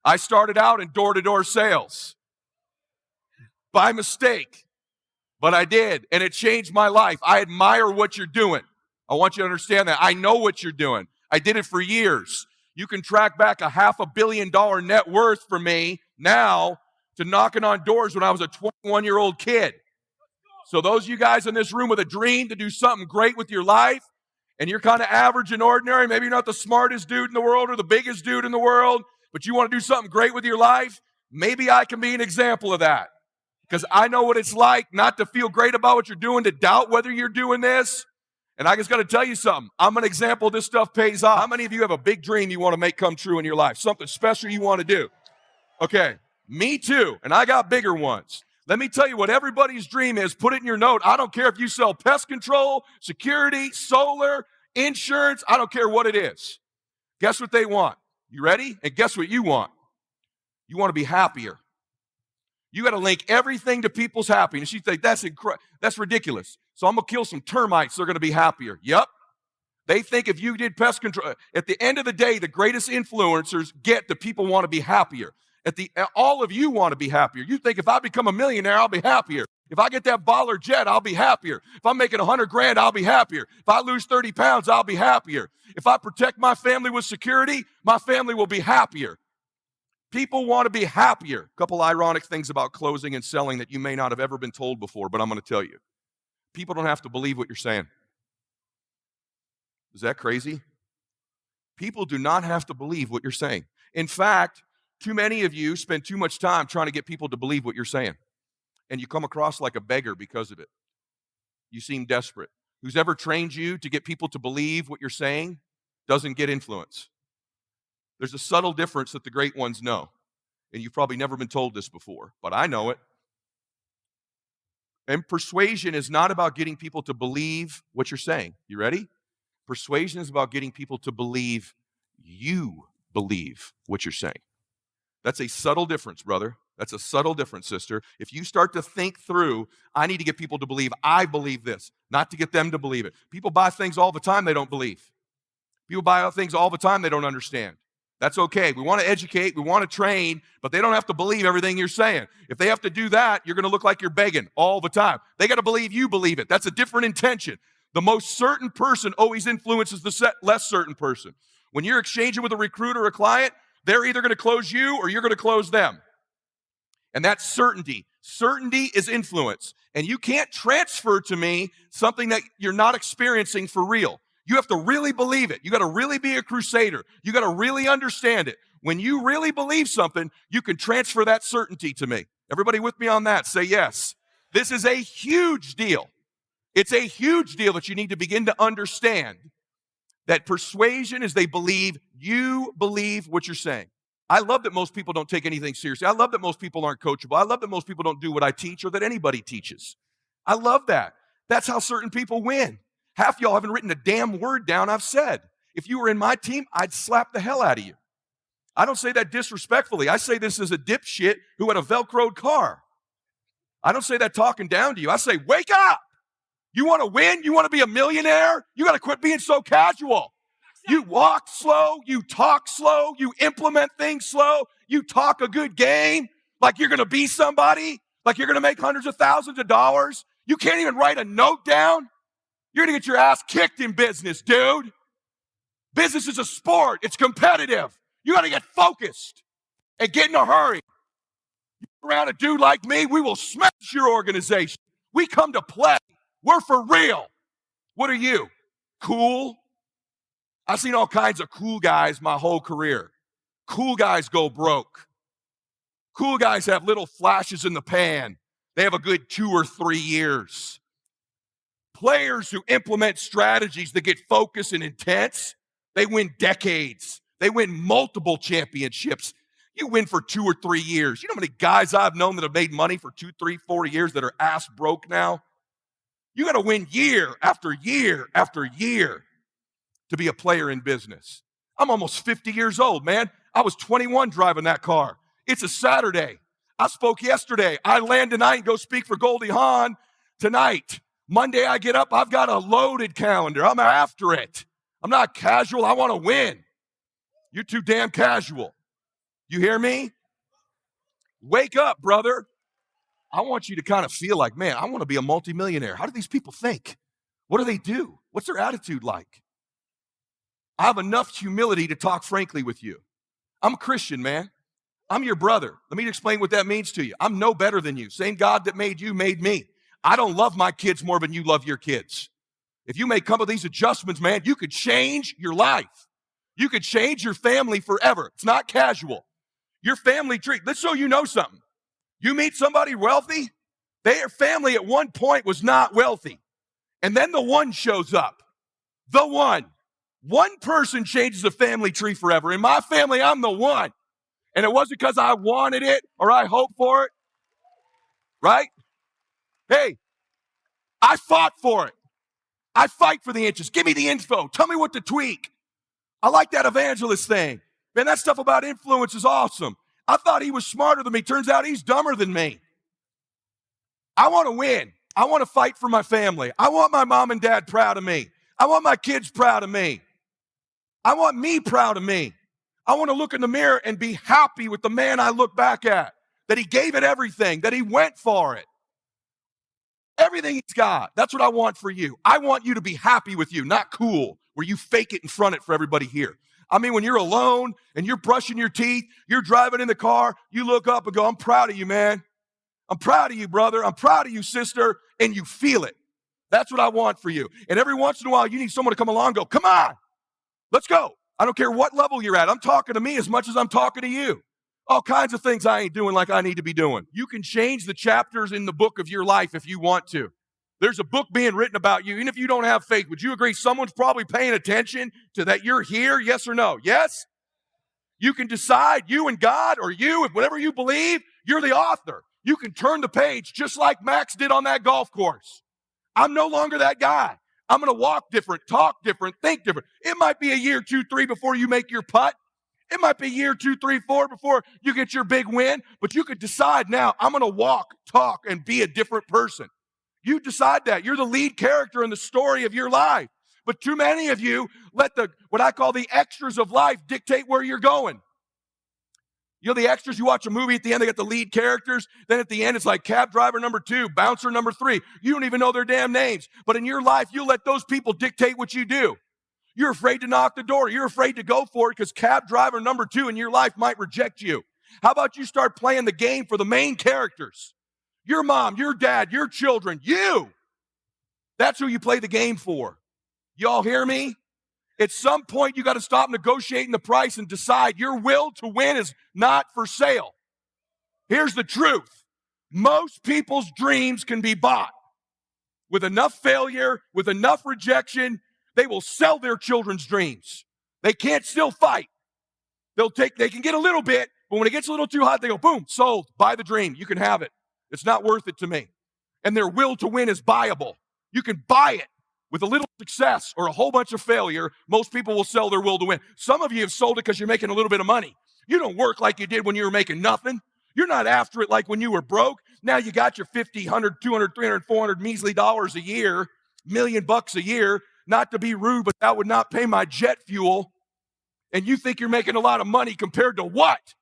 I started out in door-to-door sales by mistake, but I did, and it changed my life. I admire what you're doing. I want you to understand that. I know what you're doing. I did it for years. You can track back a $500 million net worth for me now to knocking on doors when I was a 21-year-old kid. So those of you guys in this room with a dream to do something great with your life, and you're kind of average and ordinary, maybe you're not the smartest dude in the world or the biggest dude in the world, but you want to do something great with your life, maybe I can be an example of that. Because I know what it's like not to feel great about what you're doing, to doubt whether you're doing this. And I just got to tell you something. I'm an example this stuff pays off. How many of you have a big dream you want to make come true in your life? Something special you want to do? Okay, me too. And I got bigger ones. Let me tell you what everybody's dream is. Put it in your note. I don't care if you sell pest control, security, solar, insurance. I don't care what it is. Guess what they want? You ready? And guess what you want? You want to be happier. You got to link everything to people's happiness. You think that's ridiculous. So I'm going to kill some termites. They're going to be happier. Yep. They think if you did pest control, at the end of the day, the greatest influencers get the people want to be happier. All of you want to be happier. You think if I become a millionaire, I'll be happier. If I get that baller jet, I'll be happier. If I'm making $100,000, I'll be happier. If I lose 30 pounds, I'll be happier. If I protect my family with security, my family will be happier. People want to be happier. A couple ironic things about closing and selling that you may not have ever been told before, but I'm going to tell you. People don't have to believe what you're saying. Is that crazy? People do not have to believe what you're saying. In fact, too many of you spend too much time trying to get people to believe what you're saying. And you come across like a beggar because of it. You seem desperate. Who's ever trained you to get people to believe what you're saying doesn't get influence. There's a subtle difference that the great ones know. And you've probably never been told this before, but I know it. And persuasion is not about getting people to believe what you're saying. You ready? Persuasion is about getting people to believe you believe what you're saying. That's a subtle difference, brother. That's a subtle difference, sister. If you start to think through, I need to get people to believe I believe this, not to get them to believe it. People buy things all the time they don't believe. People buy things all the time they don't understand. That's okay. We want to educate, we want to train, but they don't have to believe everything you're saying. If they have to do that, you're going to look like you're begging all the time. They got to believe you believe it. That's a different intention. The most certain person always influences the less certain person. When you're exchanging with a recruiter or a client, they're either going to close you or you're going to close them. And that's certainty. Certainty is influence. And you can't transfer to me something that you're not experiencing for real. You have to really believe it. You got to really be a crusader. You got to really understand it. When you really believe something, you can transfer that certainty to me. Everybody with me on that? Say yes. This is a huge deal. It's a huge deal that you need to begin to understand that persuasion is they believe you believe what you're saying. I love that most people don't take anything seriously. I love that most people aren't coachable. I love that most people don't do what I teach or that anybody teaches. I love that. That's how certain people win. Half of y'all haven't written a damn word down I've said. If you were in my team, I'd slap the hell out of you. I don't say that disrespectfully. I say this as a dipshit who had a Velcroed car. I don't say that talking down to you. I say, wake up. You want to win? You want to be a millionaire? You got to quit being so casual. You walk slow. You talk slow. You implement things slow. You talk a good game like you're going to be somebody, like you're going to make hundreds of thousands of dollars. You can't even write a note down. You're going to get your ass kicked in business, dude. Business is a sport. It's competitive. You got to get focused and get in a hurry. You're around a dude like me, we will smash your organization. We come to play. We're for real. What are you? Cool? I've seen all kinds of cool guys my whole career. Cool guys go broke. Cool guys have little flashes in the pan. They have a good 2 or 3 years. Players who implement strategies that get focused and intense, they win decades. They win multiple championships. You win for 2 or 3 years. You know how many guys I've known that have made money for 2, 3, 4 years that are ass broke now? You got to win year after year after year to be a player in business. I'm almost 50 years old, man. I was 21 driving that car. It's a Saturday. I spoke yesterday. I land tonight and go speak for Goldie Hawn tonight. Monday I get up, I've got a loaded calendar. I'm after it. I'm not casual. I want to win. You're too damn casual. You hear me? Wake up, brother. I want you to kind of feel like, man, I want to be a multimillionaire. How do these people think? What do they do? What's their attitude like? I have enough humility to talk frankly with you. I'm a Christian, man. I'm your brother. Let me explain what that means to you. I'm no better than you. Same God that made you made me. I don't love my kids more than you love your kids. If you make some of these adjustments, man, you could change your life. You could change your family forever. It's not casual. Your family tree. Let's show you know something. You meet somebody wealthy, their family at one point was not wealthy. And then the one shows up. The one. One person changes a family tree forever. In my family, I'm the one. And it wasn't because I wanted it or I hoped for it. Right? Hey, I fought for it. I fight for the inches. Give me the info. Tell me what to tweak. I like that evangelist thing. Man, that stuff about influence is awesome. I thought he was smarter than me. Turns out he's dumber than me. I want to win. I want to fight for my family. I want my mom and dad proud of me. I want my kids proud of me. I want me proud of me. I want to look in the mirror and be happy with the man I look back at, that he gave it everything, that he went for it. Everything he's got. That's what I want for you. I want you to be happy with you, not cool, where you fake it and front it for everybody here. I mean, when you're alone and you're brushing your teeth, you're driving in the car, you look up and go, I'm proud of you, man. I'm proud of you, brother. I'm proud of you, sister. And you feel it. That's what I want for you. And every once in a while, you need someone to come along and go, come on, let's go. I don't care what level you're at. I'm talking to me as much as I'm talking to you. All kinds of things I ain't doing like I need to be doing. You can change the chapters in the book of your life if you want to. There's a book being written about you. Even if you don't have faith, would you agree someone's probably paying attention to that you're here? Yes or no? Yes? You can decide, you and God, or you, whatever you believe, you're the author. You can turn the page just like Max did on that golf course. I'm no longer that guy. I'm going to walk different, talk different, think different. It might be a year, 2, 3 before you make your putt. It might be year 2, 3, 4 before you get your big win, but you could decide now, I'm going to walk, talk, and be a different person. You decide that. You're the lead character in the story of your life. But too many of you let what I call the extras of life dictate where you're going. You know the extras, you watch a movie at the end, they got the lead characters. Then at the end, it's like cab driver number 2, bouncer number 3. You don't even know their damn names. But in your life, you let those people dictate what you do. You're afraid to knock the door. You're afraid to go for it because cab driver number 2 in your life might reject you. How about you start playing the game for the main characters? Your mom, your dad, your children, you. That's who you play the game for. Y'all hear me? At some point, you got to stop negotiating the price and decide your will to win is not for sale. Here's the truth. Most people's dreams can be bought. With enough failure, with enough rejection, they will sell their children's dreams. They can't still fight. They can get a little bit, but when it gets a little too hot, they go, boom, sold, buy the dream. You can have it. It's not worth it to me. And their will to win is buyable. You can buy it with a little success or a whole bunch of failure. Most people will sell their will to win. Some of you have sold it because you're making a little bit of money. You don't work like you did when you were making nothing. You're not after it like when you were broke. Now you got your 50, 100, 200, 300, 400 measly dollars a year, $1 million a year. Not to be rude, but that would not pay my jet fuel. And you think you're making a lot of money compared to what?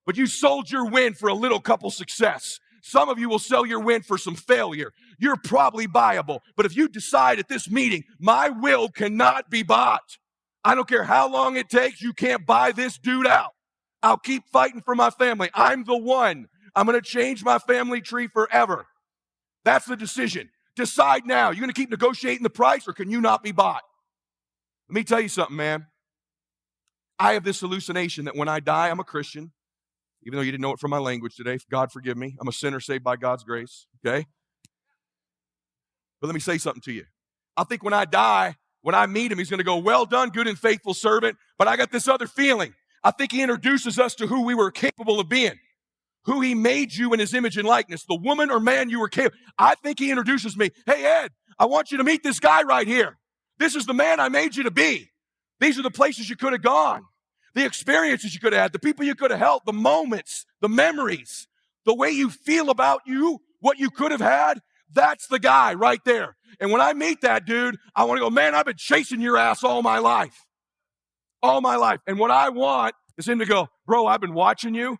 But you sold your win for a little couple success. Some of you will sell your win for some failure. You're probably buyable. But if you decide at this meeting, my will cannot be bought. I don't care how long it takes. You can't buy this dude out. I'll keep fighting for my family. I'm the one. I'm going to change my family tree forever. That's the decision. Decide now. You're going to keep negotiating the price, or can you not be bought? Let me tell you something, man. I have this hallucination that when I die, I'm a Christian. Even though you didn't know it from my language today, God forgive me. I'm a sinner saved by God's grace, okay? But let me say something to you. I think when I die, when I meet him, he's going to go, well done, good and faithful servant. But I got this other feeling. I think he introduces us to who we were capable of being, who he made you in his image and likeness, the woman or man you were capable. I think he introduces me. Hey, Ed, I want you to meet this guy right here. This is the man I made you to be. These are the places you could have gone. The experiences you could have had, the people you could have helped, the moments, the memories, the way you feel about you, what you could have had, that's the guy right there. And when I meet that dude, I want to go, man, I've been chasing your ass all my life. All my life. And what I want It's him to go, bro, I've been watching you.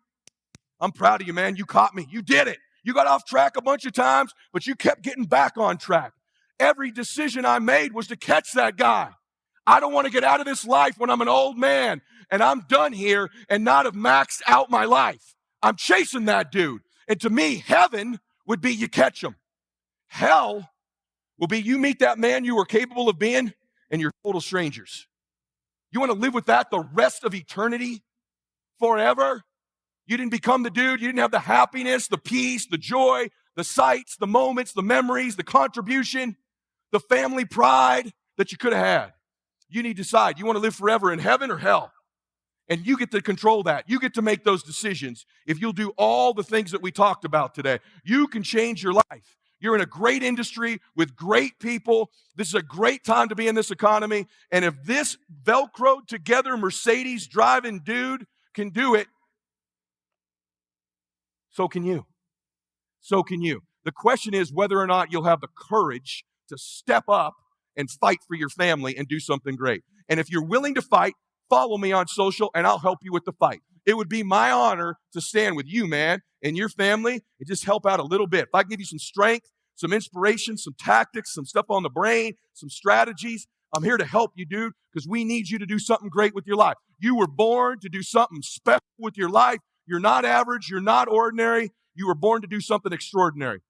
I'm proud of you, man. You caught me. You did it. You got off track a bunch of times, but you kept getting back on track. Every decision I made was to catch that guy. I don't want to get out of this life when I'm an old man and I'm done here and not have maxed out my life. I'm chasing that dude. And to me, heaven would be you catch him. Hell will be you meet that man you were capable of being and you're total strangers. You want to live with that the rest of eternity? Forever? You didn't become the dude. You didn't have the happiness, the peace, the joy, the sights, the moments, the memories, the contribution, the family pride that you could have had. You need to decide. You want to live forever in heaven or hell? And you get to control that. You get to make those decisions. If you'll do all the things that we talked about today, you can change your life. You're in a great industry with great people. This is a great time to be in this economy. And if this Velcroed together Mercedes driving dude can do it, so can you. So can you. The question is whether or not you'll have the courage to step up and fight for your family and do something great. And if you're willing to fight, follow me on social and I'll help you with the fight. It would be my honor to stand with you, man, and your family and just help out a little bit. If I can give you some strength, some inspiration, some tactics, some stuff on the brain, some strategies, I'm here to help you, dude, because we need you to do something great with your life. You were born to do something special with your life. You're not average. You're not ordinary. You were born to do something extraordinary.